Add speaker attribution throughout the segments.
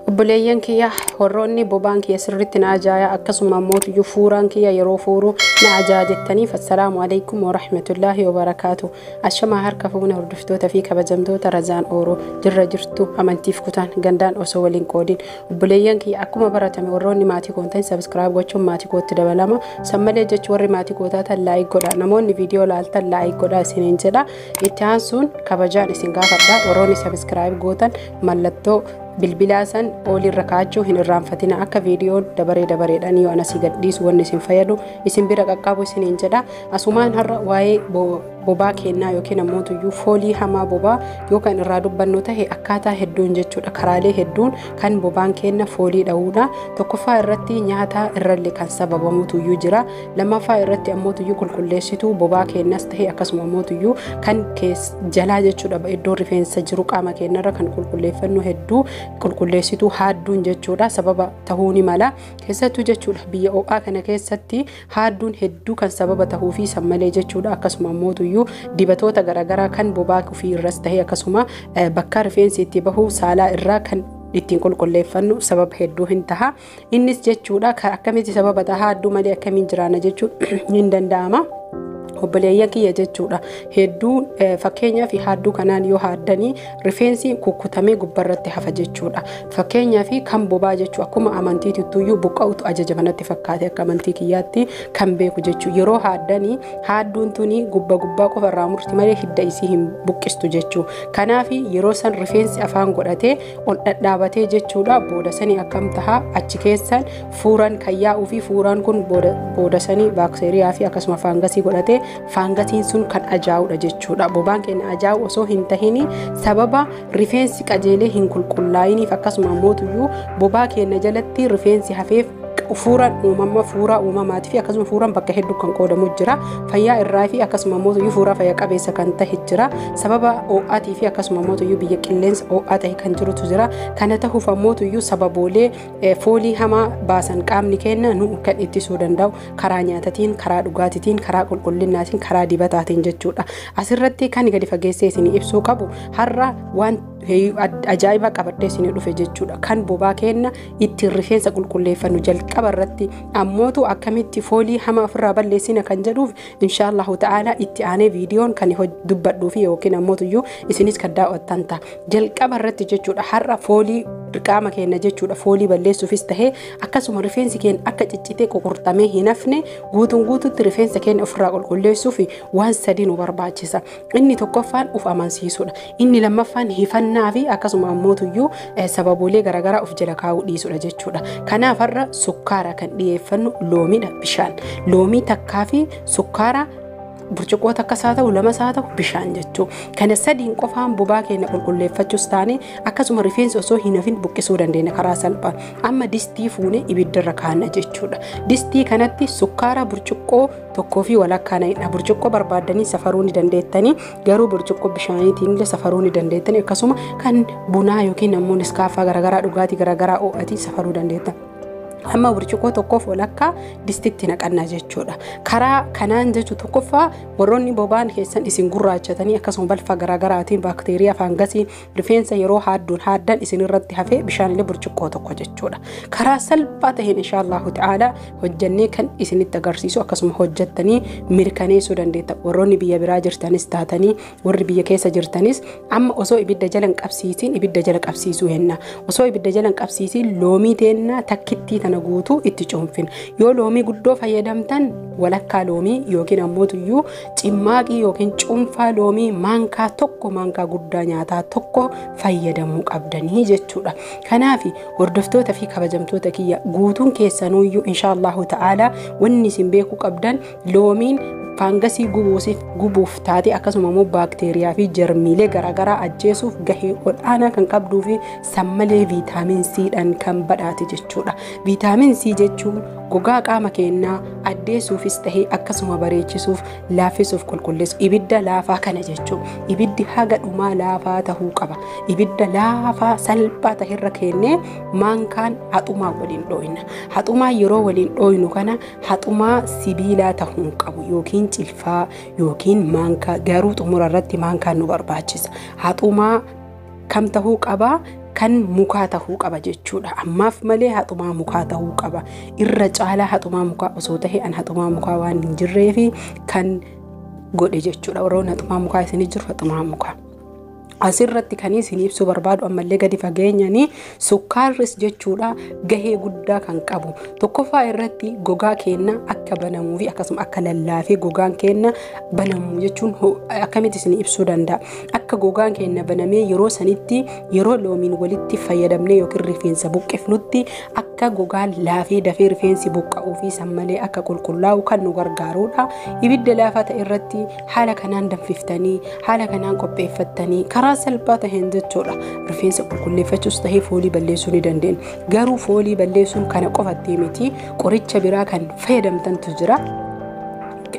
Speaker 1: Obboleeyyan kiyya warroonni bobaan kiyya sirriitti na ajaaya akkasuma mootu fuuraan kiyya yeroo fuuru na ajaajettaniif assalaamu alaykum wa rahmatullahi wa barakaatu. Ashama harka fuuna hordoftoota fi kabajamtoota Razaan Ooroo jirra jirtu amantiif kutaan gandaan osoo waliin qoodin. Obboleeyyan kiyya akkuma baratame warroonni maatii koontan subscribe gochuun maatii kootti dabalama. Sammalee jechuun warri maatii kootaa tan like godha. Namoonni viidiyoo laaltan like godha isiniin jedha. Itti aansuun kabajaan isin gaafadha. Warroonni subscribe gootan mallattoo bilbilaasan oli rakaachuu hin irraanfatina akka viidiyoon dabareedhaan yoo anasii gadhiisu wanni isin fayyadu isin bira qaqqabu isiniin jedha. Asumaan har'a waa'ee bobaa kennaa yookiin ammoo foolii hamaa bobaa yookaan irraa dubbannu ta'e akkaataa hedduun jechuudha. Karaalee hedduun kan bobaan kenna foolii dha'uudha. Tokkoffaa irratti nyaata irrallee kan sababamutu jira. Lammaffaa irratti ammoo qulqulleessituu bobaa kennas ta'e akkasuma ammoo kan jalaa jechuudha. Iddoo rifeensa jiru qaama keenyarra kan qulqulleeffannu hedduu qulqulleessituu haadduun jechuudha. Sababa tahuu ni mala keessattuu jechuudha. Biyya ho'aa kana keessatti haadduun hedduu kan sababa tahuu fi sammalee jechuudha. Akkasuma ammoo dibatoota garagaraa kan bobaa ofii irras tahee akkasuma bakka rifeensi itti bahu saalaa irraa kan ittiin qulqulleeffannu sababa hedduu hin taha. Innis jechuudha akkamitti sababa tahaa haadduu malee akkamiin jiraana jechuun hin danda'ama. Obboleeyyan kiyya jechuudha hedduu fakkeenyaaf haadduu kanaan yoo haaddanii rifeensi kukkutamee gubbarratti hafa jechuudha. Fakkeenyaaf kan bobaa jechuu akkuma amantiitittuyyuu buqqa'utu ajajamanatti fakkaate akka amantii kiyyaatti kan beeku jechuu yeroo haaddanii haadduun tuni gubbaa qofa irraa murti malee hidda isii hin buqqistu jechuu. Kanaaf yeroo san rifeensi afaan godhatee ol dhadhaabatee jechuudha booda sanii akkam taha achi keessan fuuraan kan yaa'uu fi fuuraan kun booda sanii baakteeriyaa fi akkasuma faangasii godhatee faangasiin sun kan ajaa'udha jechuudha. Bobaan keenya ajaa'u osoo hin tahini sababa rifeensi qajeelee hin qulqullaa'iniif akkasuma ammoo bobaa keenya jalatti rifeensi hafeef fuuraan uumamaatii fi akkasuma fuuraan bakka hedduu kan qoodamu jira. Fayyaa irraa fi akkasuma ammoo fuuraa fayyaa qabeessa kan ta'e jira. Sababa ho'aatii fi akkasuma ammoo biyya qilleensa ho'aa ta'e kan jirutu jira. Kana ta'uuf ammoo sababoolee foolii hamaa baasan qaamni keenya nu kan ittisuu danda'u karaa nyaatatiin, karaa dhugaatiitiin, karaa qulqullinnaatiin, karaa dibataatiin jechuudha. Asirratti kan gadi fageessee isin ibsuu qabu har'a waan ajaa'iba qabadhee isin dhufe jechuudha. Kan bobaa keenya ittiin rifeensa qulqulleeffannu jalqaba irratti ammootu akkamitti foolii hamaa ofirraa balleessina kan jedhuuf inshaallahu ta'ala itti aanee viidiyoon kan dubbadhuu fi yookiin ammootu isinis kan daawwattan ta'a. Jalqaba irratti jechuudha har'a foolii qaama keenya jechuudha foolii balleessuufis tahee akkasuma rifeensi keenya akka ciccitee qoqortamee hin hafne guutuutti rifeensa keenya ofirraa qulqulleessuuf waan sadii nu barbaachisa. Inni tokkoffaan uf amansiisuudha. Inni lammaffaan hifannaa fi akkasuma ammoo sababoolee garagaraa of jala kaa'uu dhiisuudha jechuudha. Kanaaf har'a sukkaara kan dhiyeeffannu loomiidha bishaan. Loomii takkaa fi sukkaara burcuqqoo takkas haa ta'u lamas haa ta'u bishaan jechuudha. Kana sadiin qofaan bobaa keenya qulqulleeffachuus taane akkasuma rifeensi osoo hin hafin buqqisuu dandeenya karaa salphaan. Amma distii fuunee ibiddarra kaa'na jechuudha. Distii kanatti sukkaara burcuqqoo tokkoo fi walakkaa na'idha. Burcuqqoo barbaaddanii safaruu ni dandeettanii garuu burcuqqoo bishaaniitiin illee safaruu ni dandeettanii akkasuma kan bunaa yookiin ammoo niskaafaa garagaraa dhugaatii garagaraa ho'atii safaruu dandeettan. Amma burcuqqoo tokkoof walakkaa distitti naqannaa jechuudha. Karaa kanaan jechuun tokkoffaa warroonni bobaan keessan isin gurraachatanii akkasuma balfa garagaraatiin baakteeriyaa faangasiin rifeensa yeroo haaddan isin irratti hafee bishaanillee burcuqqoo tokko jechuudha. Karaa salphaa ta'een inshaallahu ta'ala hojjannee kan isinitti agarsiisu akkasuma hojjettanii mirkaneessuu dandeetta. Warroonni biyya biraa jirtanis taatanii warri biyya keessa jirtanis amma osoo ibidda jala qabsiisiin ibidda jala qabsiisuu henna. Osoo ibidda jala qabsiisiin loomii teenna takkittii tana guutuu itti cuunfin. Yoo loomii guddoo fayyadamtan walakkaa loomii yookiin ammoo cimmaaqii yookiin cuunfaa loomii maankaa tokko maankaa guddaa nyaataa tokko fayyadamuu qabdanii jechuudha. Kanaaf hordoftoota fi kabajamtoota kiyya guutuun keessanuyyuu inshaallahu ta'ala wanni isin beekuu qabdan loomiin faangasii gubuuf taate akkasuma immoo baakteeriyaa fi jarmiilee garagaraa ajjeesuuf gahee olaanaa kan qabduu fi sammalee viitaamin C dhaan kan badhaate jechuudha. Viitaamin C jechuun gogaa qaama keenyaa addeessuufis tahee akkasuma bareechisuuf laaffisuuf qulqulleessu ibidda laafaa kana jechuudha. Ibiddi haga dhumaa laafaa tahuu qaba. Ibidda laafaa salphaa tahirra kennee maankaan haxumaa waliin dhooyna. Haxumaa yeroo waliin dhooynu kana haxumaa sibiilaa tahuu qabu yookiin cilfaa yookiin maankaa garuu xumura irratti maankaan nu barbaachisa. Haxumaa kam tahuu qaba kan mukaa ta'uu qaba jechuudha. Ammaaf malee haxumaa mukaa ta'uu qaba. Irra caalaa haxumaa mukaa osoo ta'e an haxumaa mukaa waan hin jirreefi kan godhe jechuudha. Warroon haxumaa mukaa isinii jiru haxumaa mukaa. Asirratti kan isin ibsu barbaadu ammallee gadi fageenyanii sukkaarris jechuudha gahee guddaa kan qabu. Tokkoffaa irratti gogaa keenya akka banamuu fi akkasuma akka lallaafee gogaan keenya banamu jechuun akkamitti isin ibsuu danda'a. Akka gogaan keenya banamee yeroo sanitti yeroo loomiin walitti fayyadamnee yookiin rifeensa buqqifnutti akka gogaan laafee dafee rifeensi buqqa'uu fi sammalee akka qulqullaa'u kan nu gargaarudha. Ibidda laafaa ta'e irratti haala kanaan danfiftanii haala kanaan qopheeffattanii karaa salphaa ta'een jechuudha. Rifeensa qulqulleeffachuus ta'ee foolii balleessuu ni dandeenya. Garuu foolii balleessuun kana qofattee miti qoricha biraa kan fayyadamtantu jira.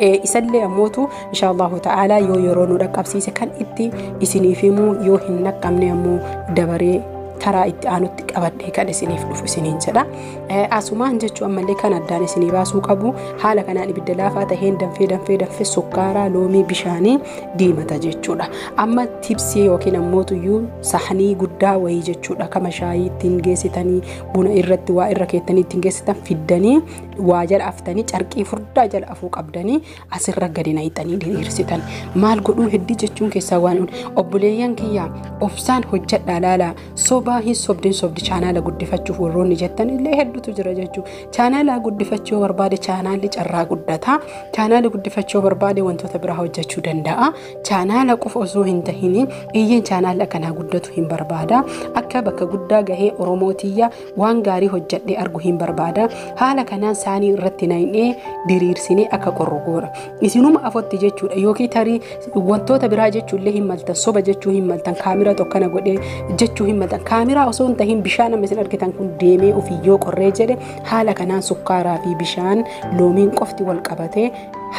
Speaker 1: Isallee ammootu inshaallahu ta'ala yoo yeroo nu dhaqqabsiise kan itti isiniif himuu yoo hin naqqabne ammoo dabaree karaa itti aanutti qabadhee kan isiniif dhufu isiniin jedha. Asumaan jechuun ammallee kan addaan isinii baasuu qabu haala kanaan ibidda laafaa taheen danfee sukkaaraa loomii bishaanii diimata jechuudha. Amma tibsii yookiin ammootuyyuu sahnii guddaa wayii jechuudha. Kama shaayii ittiin geessitanii buna irratti waa irra keettanii ittiin geessitan fiddanii waa jala aftanii carqii furdaa jala afuu qabdanii asirra gadi naqxanii diriirsitan. Maal godhuu heddii jechuun keessaa waan obboleeyyan kiyyaa obsaan hojjedhaa laalaa hin sobdi chaanaala guddifachuuf warroonni jettan illee hedduutu jira jechuudha. Chaanaala guddifachuu barbaade chaanaalli carraa guddata. Chaanaala guddifachuu barbaade wantoota biraa hojjechuu danda'a. Chaanaala qofa osoo hin tahin iyyeen chaanaala kanaa guddatu hin barbaada. Akka bakka guddaa gahee Oromootiyya waan gaarii hojjedhee argu hin barbaada. Haala kanaan saanii irratti naynee diriirsinee akka qorrogoora. Isinuma afotti jechuudha yookiin tarii wantoota biraa jechuullee hin maltan soba jechuu hin maltan kaamira tokkana godhee jechuu hin maltan. Kaamira osoo hin tahin bishaan amma isin argitan kun deemee ofiyyoo qorree jedhe haala kanaan sukkaaraa fi bishaan loomiin qofti wal qabatee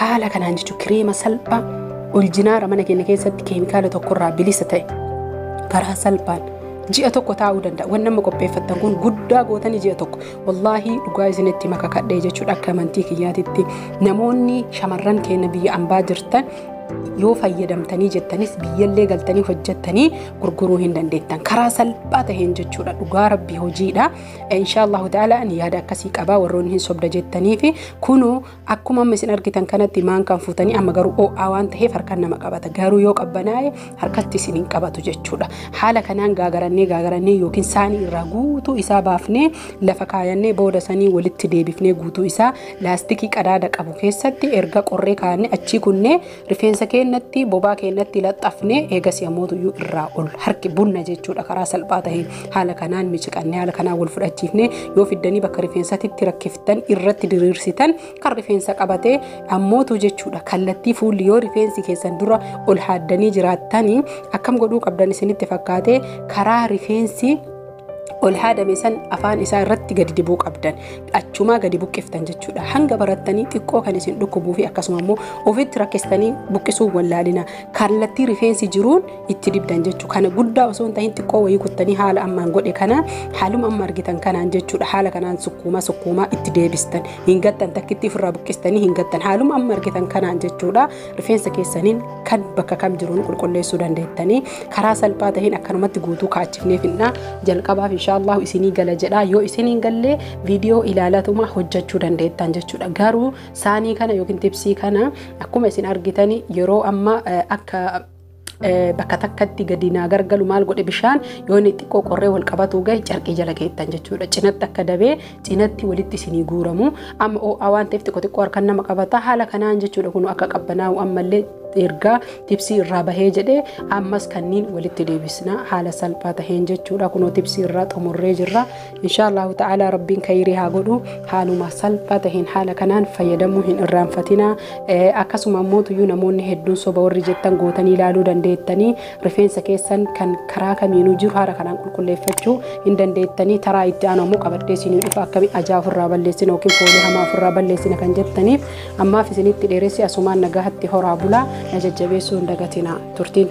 Speaker 1: haala kanaan jechuun kireema salphaa orijinaala mana keenya keessatti keemikaala tokkorraa bilisa ta'e karaa salphaan ji'a tokko taa'uu danda'a. Waan nama qopheeffattan kun guddaa gootanii ji'a tokko wallaahi dhugaa isinitti makakadhee jechuudha. Akka amantii kiyyaatitti namoonni shamarran keenya biyya ambaa jirtan yoo fayyadamtanii jettanis biyyallee galtanii hojjettanii gurguruu hin dandeettan karaa salphaa ta'een jechuudha. Dhugaa rabbii hojiidha. Inshaallahu ta'ala ani yaada akkasii qabaa warroonni hin sobda jettanii fi kunoo akkuma amma isin argitan kanatti maan kan fuutanii amma garuu o'aa waan ta'eef harkaan nama qabata. Garuu yoo qabbanaa'e harkatti isin hin qabatu jechuudha. Haala kanaan gaagarannee yookiin saanii irraa guutuu isaa baafnee lafa kaayannee booda sanii walitti deebifnee guutuu isaa laastikii qadaada qabu keessatti erga qorree kaa'annee achi kunnee rifeensa keenyatti bobaa keenyatti laxxafnee eegas yamootuyyuu irraa ol harki bunna jechuudha. Karaa salphaa ta'een haala kanaan miiciqannee haala kanaan wal fudhachiifnee yoo fiddanii bakka rifeensatitti rakkiftan irratti diriirsitan kan rifeensa qabatee ammootu jechuudha. Kallattii fuulli yoo rifeensi keessan dura ol haaddanii jiraattanii akkam godhuu qabdan isinitti fakkaatee karaa rifeensi ol haadame san afaan isaa irratti gadi dibuu qabdan achumaa gadi buqqiftan jechuudha. Hanga barattanii xiqqoo kan isin dhukkubuu fi akkasuma immoo ofitti rakkistanii buqqisuu wallaalina kallattii rifeensi jiruun itti dibdan jechuudha. Kana guddaa osoo hin tahin xiqqoo wayii kuttanii haala ammaan godhe kana haaluma amma argitan kanaan jechuudha. Haala kanaan sukkuumaa itti deebistan hin gattan takkitti ofirraa buqqistanii hin gattan haaluma amma argitan kanaan jechuudha. Rifeensa keessaniin kan bakka kam jiruun qulqulleessuu dandeettanii karaa salphaa ta'een akkanumatti guutuu kaachifneefidha. Jalqabaaf inshallah isinii gala jedha yoo isiniin galle video ilaalatuma hojjechuu dandeettan jechuudha. Garuu saanii kana yookiin tibsii kana akkuma isin argitani yeroo amma akka bakka takkatti gadi naa gargalu maal godhe bishaan yoo inni xiqqoo qorree wal qabatu gahe carqii jala keettan jechuudha. Cinatti akka dabee cinatti walitti isinii guuramu amma waan ta'eef xiqqoo harkaan nama qabata haala kanaan jechuudha. Kun akka qabbanaa'u ammallee erga tibsii irraa bahee jedhee ammas kanniin walitti deebisna haala salphaa taheen jechuudha. Kunoo tibsii irraa xumurree jirra. Inshaallahu ta'ala rabbiin khayrii haa godhu haaluma salphaa taheen haala kanaan fayyadamuu hin irraanfatina. Akkasuma mootuyyuu namoonni hedduun soba warri jettan gootanii ilaaluu dandeettanii rifeensa keessan kan karaa kamiinuu jiru haala kanaan qulqulleeffachuu hin dandeettanii taraa itti aanu ammoo qabadhee isinii dhufa akkami ajaa ofirraa balleessina yookiin foolii hamaa ofirraa balleessina kan jettaniif ammaaf isinitti dheeressi asumaan nagahatti horaa bulaa. Najajjabeessuun dagatina turtiin